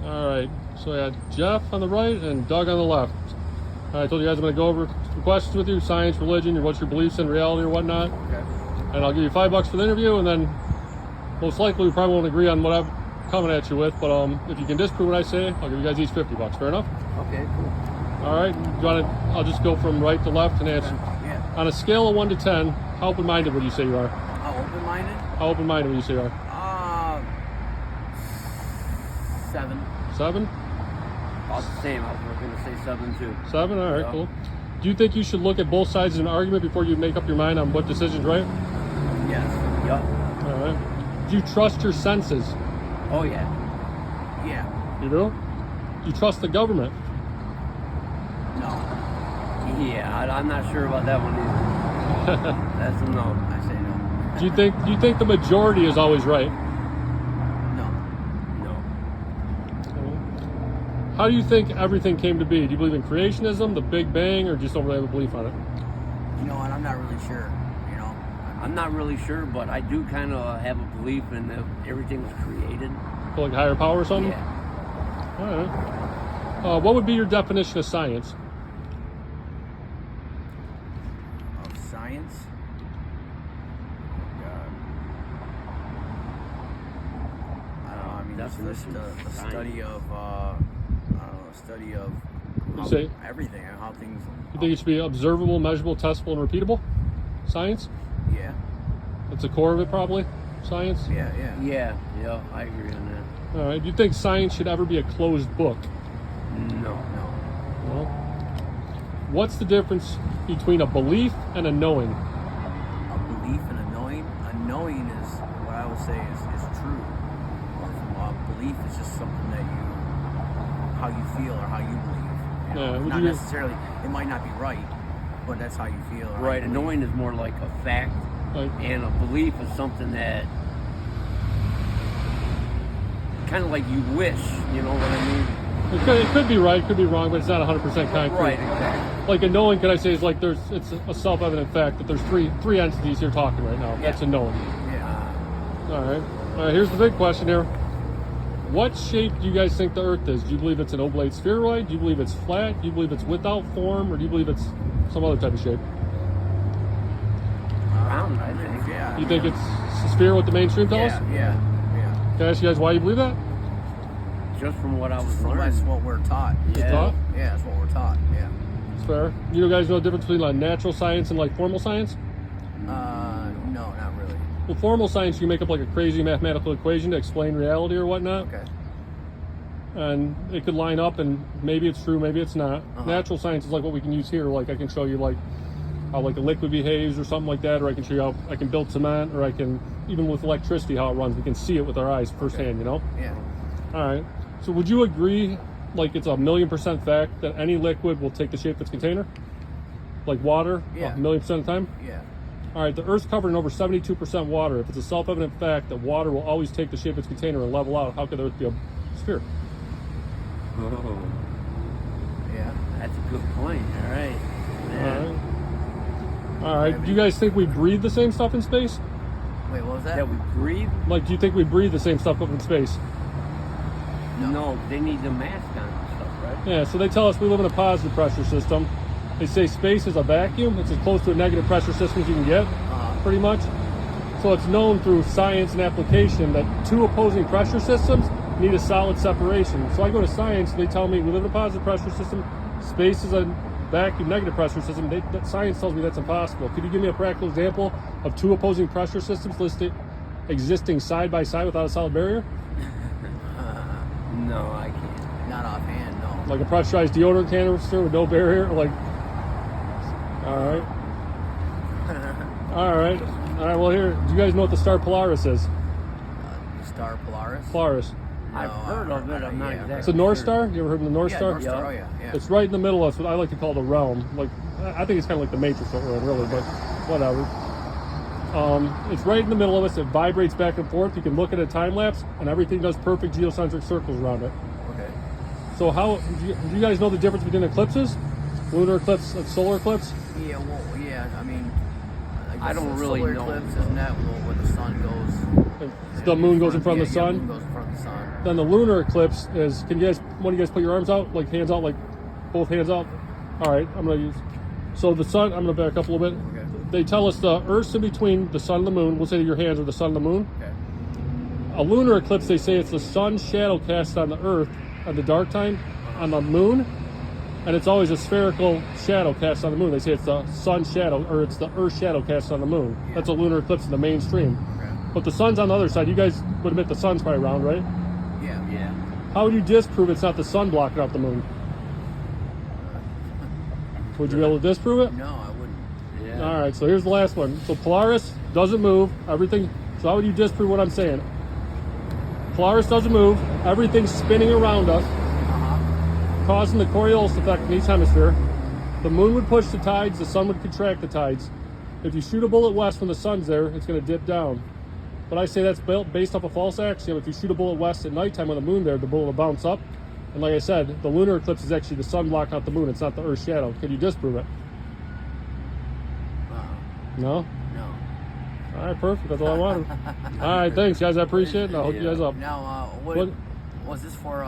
All right. So I had Jeff on the right and Doug on the left. I told you guys I'm going to go over some questions with you: science, religion, what's your beliefs in reality or whatnot. Okay. And I'll give you $5 for the interview, and then most likely we probably won't agree on what I'm coming at you with. But if you can disprove what I say, I'll give you guys each $50. Fair enough? Okay, cool. All right. I'll just go from right to left and answer. Yeah. On a scale of 1 to 10, how open-minded would you say you are? How open-minded? How open-minded would you say you are? 7. 7? About the same. I was going to say 7 too. 7? All right, Yeah. cool. Do you think you should look at both sides in an argument before you make up your mind on what decision's right? Yes. Yup. All right. Do you trust your senses? Oh yeah. Yeah. You do? Do you trust the government? No. Yeah, I'm not sure about that one either. That's a no. I say no. Do you think the majority is always right? No. No. How do you think everything came to be? Do you believe in creationism, the Big Bang, or just don't really have a belief on it? You know, and I'm not really sure. You know, I'm not really sure, but I do kind of have a belief in that everything was created. Like higher power or something? Yeah. All right. What would be your definition of science? Of science? God. I don't know. I mean, that's the study of. I don't know. Study of everything and how things. You think it should be observable, measurable, testable, and repeatable? Science? Yeah. That's the core of it, probably. Science. Yeah. Yeah. I agree on that. All right. Do you think science should ever be a closed book? No. No. What's the difference between a belief and a knowing? A belief and a knowing. A knowing is what I would say is true. A belief is just something that how you feel or how you believe. You know? Yeah, Not necessarily. It might not be right, but that's how you feel. Right, a knowing is more like a fact, and a belief is something that kind of like you wish, you know what I mean? It could be right, could be wrong, but it's not 100% concrete. Right, exactly. Like a knowing, could I say, is like it's a self-evident fact that there's three entities here talking right now. That's a knowing. Yeah. All right, here's the big question here. What shape do you guys think the Earth is? Do you believe it's an oblate spheroid? Do you believe it's flat? Do you believe it's without form? Or do you believe it's some other type of shape? Round, I think. Yeah. You think it's a sphere, what the mainstream tells us? Yeah. Can I ask you guys why you believe that? Just from what I was That's learning. what we're taught. You're taught? Yeah, that's what we're taught. Yeah. It's fair. You guys know the difference between like natural science and like formal science? No, not really. Well, formal science, you make up like a crazy mathematical equation to explain reality or whatnot. Okay. And it could line up, and maybe it's true, maybe it's not. Natural science is like what we can use here. Like I can show you like how like a liquid behaves or something like that, or I can show you how I can build cement, or I can, even with electricity, how it runs. We can see it with our eyes firsthand, you know? Yeah. All right. So would you agree, like it's 1,000,000% fact that any liquid will take the shape of its container? Like water? Yeah. 1,000,000% of the time? Yeah. All right, the Earth's covered in over 72% water. If it's a self-evident fact that water will always take the shape of its container and level out, how could the Earth be a sphere? Oh, Yeah. that's a good point. All right. Yeah. All right. Do you guys think we breathe the same stuff in space? Wait, what was that? That we breathe? Like, do you think we breathe the same stuff up in space? No, they need the mask on and stuff, right? Yeah, so they tell us we live in a positive pressure system. They say space is a vacuum. It's as close to a negative pressure system as you can get, pretty much. So it's known through science and application that two opposing pressure systems need a solid separation. So I go to science, they tell me we live in a positive pressure system. Space is a vacuum, negative pressure system. Science tells me that's impossible. Could you give me a practical example of two opposing pressure systems existing side by side without a solid barrier? No, I can't. Not offhand, no. Like a pressurized deodorant canister with no barrier? Like, all right. All right. Well, here, do you guys know what the star Polaris is? Star Polaris? Polaris. I've heard of it. I'm not exactly. It's a North sure. Star. You ever heard of the North Yeah, Star? North Star. Oh, yeah. It's right in the middle of what I like to call the realm. Like, I think it's kind of like the Matrix that we're in, really, but whatever. It's right in the middle of us. It vibrates back and forth. You can look at a time lapse, and everything does perfect geocentric circles around it. Okay. So how do you guys know the difference between eclipses, lunar eclipse, and solar eclipse? Yeah, well, yeah, I mean, I don't really solar know. eclipse isn't that when the sun goes? The moon goes in front of the Yeah, sun. moon goes in front of the the sun. Then the lunar eclipse is, can you guys, when you guys put your arms out, like hands out, like both hands out? All right, I'm going to use, so the sun, I'm going to back up a little bit. Okay. They tell us the Earth's in between the sun and the moon. We'll say your hands are the sun and the moon. Okay. A lunar eclipse, they say it's the sun's shadow cast on the Earth at the dark time on the moon, and it's always a spherical shadow cast on the moon. They say it's the sun's shadow, or it's the Earth's shadow cast on the moon. Yeah. That's a lunar eclipse in the mainstream. Okay. But the sun's on the other side. You guys would admit the sun's probably round, right? Yeah. Yeah. How would you disprove it's not the sun blocking out the moon? Would you be able to disprove it? No, I wouldn't. Yeah. All right, so here's the last one. So Polaris doesn't move. Everything. So how would you disprove what I'm saying? Polaris doesn't move. Everything's spinning around us, causing the Coriolis effect in each hemisphere. The moon would push the tides. The sun would contract the tides. If you shoot a bullet west when the sun's there, it's going to dip down. But I say that's based off a false axiom. If you shoot a bullet west at nighttime when the moon there, the bullet will bounce up. And like I said, the lunar eclipse is actually the sun blocking out the moon. It's not the Earth's shadow. Can you disprove it? No? No. All right, perfect. That's all I wanted. All right, thanks, guys. I appreciate it. And I'll hook you guys up. Now, What- was this for